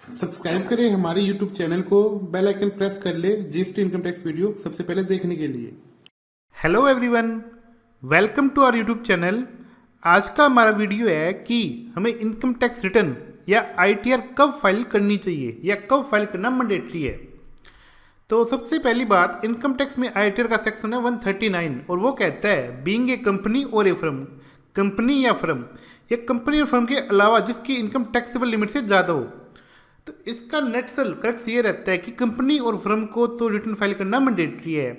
Subscribe करें हमारे YouTube channel को, बेल आइकन प्रेस कर ले जीएसटी इनकम टैक्स वीडियो सबसे पहले देखने के लिए। Hello everyone, welcome to our YouTube channel. आज का हमारा वीडियो है कि हमें इनकम टैक्स रिटर्न या आईटीआर कब फाइल करनी चाहिए या कब फाइल करना मैंडेटरी है। तो सबसे पहली बात, इनकम टैक्स में आईटीआर का सेक्शन है 139 और वो कहता है बीइंग ए कंपनी और ए फर्म, कंपनी या फर्म या कंपनी और फर्म के अलावा जिसकी इनकम टैक्सेबल लिमिट से ज़्यादा हो। तो इसका नेचुरल करेक्ट ये रहता है कि कंपनी और फर्म को तो रिटर्न फाइल करना मैंडेटरी है।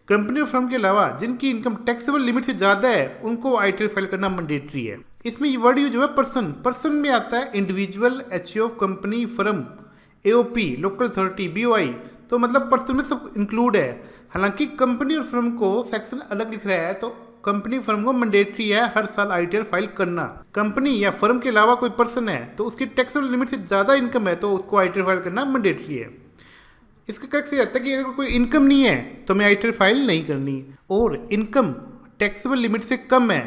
कंपनी और फर्म के अलावा जिनकी इनकम टैक्सेबल लिमिट से ज़्यादा है उनको आईटीआर फाइल करना मैंडेटरी है। इसमें ये वर्ड यूज हुआ है पर्सन, पर्सन में आता है individual, HO of company, firm, AOP, local authority, BOI, तो मतलब पर्सन में सब इंक्लूड है। हालांकि कंपनी और फर्म को सेक्शन अलग लिख रहा है, तो कंपनी फर्म को मैंडेटरी है हर साल आईटीआर फाइल करना। कंपनी या फर्म के अलावा कोई पर्सन है तो उसकी टैक्सेबल लिमिट से ज़्यादा इनकम है तो उसको आईटीआर फाइल करना मैंडेटरी है। इसका करेक्ट ये रहता है कि अगर कोई इनकम नहीं है तो हमें आईटीआर फाइल नहीं करनी, और इनकम टैक्सेबल लिमिट से कम है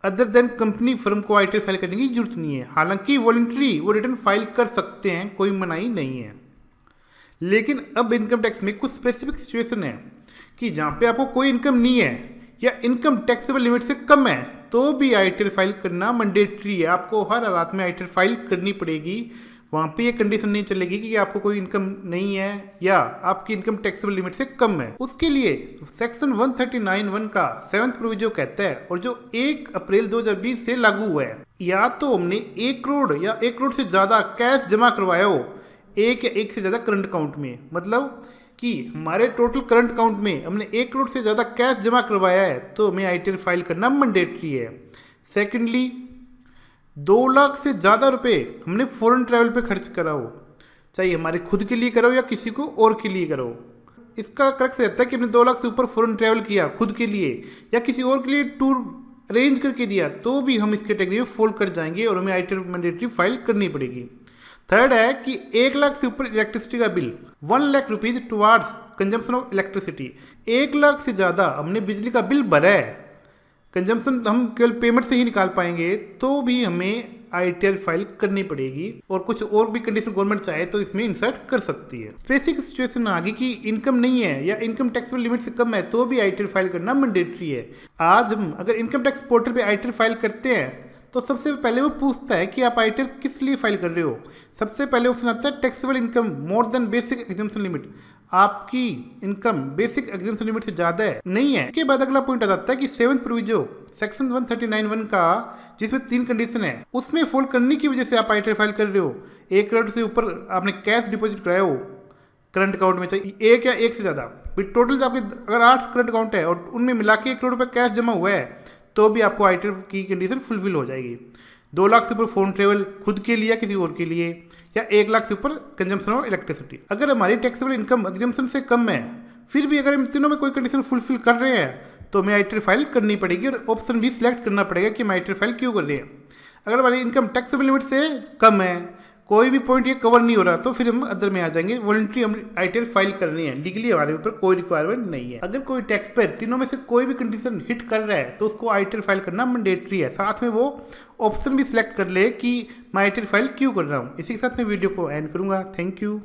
अदर देन कंपनी फर्म को आईटीआर फाइल करने की जरूरत नहीं है। हालांकि वॉलंटरी वो रिटर्न फाइल कर सकते हैं, कोई मनाही नहीं है। लेकिन अब इनकम टैक्स में कुछ स्पेसिफिक सिचुएशन है कि जहाँ पे आपको कोई इनकम नहीं है या इनकम टैक्सेबल लिमिट से कम है तो भी आईटीआर फाइल करना मैंडेटरी है। आपको हर हालात में आईटीआर फाइल करनी पड़ेगी। वहाँ पे ये कंडीशन नहीं चलेगी कि आपको कोई इनकम नहीं है या आपकी इनकम टैक्सेबल लिमिट से कम है। उसके लिए सेक्शन 139(1) का 7th प्रोविजन कहता है, और जो 1 अप्रैल 2020 से लागू हुआ है, या तो हमने 1 करोड़ या 1 करोड़ से ज़्यादा कैश जमा करवाया हो एक या एक से ज़्यादा करंट अकाउंट में, मतलब कि हमारे टोटल करंट अकाउंट में हमने 1 करोड़ से ज़्यादा कैश जमा करवाया है तो हमें आईटीआर फाइल करना मैंडेटरी है। सेकेंडली, 2 लाख से ज़्यादा रुपए हमने फॉरेन ट्रैवल पे खर्च करा हो, चाहे हमारे खुद के लिए करो या किसी को और के लिए करो। इसका करेक्ट रहता है कि हमने 2 लाख से ऊपर फॉरेन ट्रैवल किया खुद के लिए या किसी और के लिए टूर अरेंज करके दिया तो भी हम इस कैटेगरी में फॉल कर जाएंगे और हमें आईटीआर मैंडेटरी फाइल करनी पड़ेगी। थर्ड है कि 1 लाख से ऊपर इलेक्ट्रिसिटी का bill, 1 lakh rupees towards consumption of electricity, 1 lakh से ज़्यादा हमने बिजली का बिल भरा है, कंजम्पशन हम केवल पेमेंट से ही निकाल पाएंगे तो भी हमें आईटीआर फाइल करनी पड़ेगी। और कुछ और भी कंडीशन गवर्नमेंट चाहे तो इसमें इंसर्ट कर सकती है। स्पेसिफिक सिचुएशन आगे की इनकम नहीं है या इनकम टैक्सेबल लिमिट से कम है तो भी आईटीआर फाइल करना मैंडेटरी है। आज हम अगर इनकम टैक्स पोर्टल पे आईटीआर फाइल करते हैं तो सबसे पहले वो पूछता है कि आप आईटीआर किस लिए फाइल कर रहे हो। सबसे पहले ऑप्शन आता है taxable income more than basic exemption limit, आपकी इनकम बेसिक एग्जम्पशन लिमिट से ज़्यादा है नहीं है। उसके बाद अगला पॉइंट आ जाता है कि 7th प्रोविजन सेक्शन 139(1) का, जिसमें 3 कंडीशन है, उसमें फॉल करने की वजह से आप आईटीआर फाइल कर रहे हो। 1 करोड़ से ऊपर आपने कैश डिपॉजिट कराया हो करंट अकाउंट में, चाहे एक या एक से ज़्यादा, टोटल आपके अगर 8 करंट अकाउंट है और उनमें मिला के 1 करोड़ रुपये कैश जमा हुआ है तो भी आपको आईटीआर की कंडीशन फुलफिल हो जाएगी। 2 लाख से ऊपर फोन ट्रेवल खुद के लिए या किसी और के लिए, या 1 लाख से ऊपर कंजम्पशन ऑफ इलेक्ट्रिसिटी। अगर हमारी टैक्सेबल इनकम एग्जम्पशन से कम है फिर भी अगर हम तीनों में कोई कंडीशन फुलफिल कर रहे हैं तो हमें आईटीआर फाइल करनी पड़ेगी, और ऑप्शन भी सिलेक्ट करना पड़ेगा कि हम आईटीआर फाइल क्यों कर रहे हैं। अगर हमारी इनकम टैक्सेबल लिमिट से कम है, कोई भी पॉइंट ये कवर नहीं हो रहा, तो फिर हम अदर में आ जाएंगे। वॉलंटरी हम आईटीआर फाइल करनी है, लीगली हमारे ऊपर कोई रिक्वायरमेंट नहीं है। अगर कोई टैक्स पेयर तीनों में से कोई भी कंडीशन हिट कर रहा है तो उसको आईटीआर फाइल करना मैंडेटरी है। साथ में वो ऑप्शन भी सिलेक्ट कर ले कि मैं आईटीआर फाइल क्यों कर रहा हूँ। इसी के साथ मैं वीडियो को एंड करूँगा। Thank you.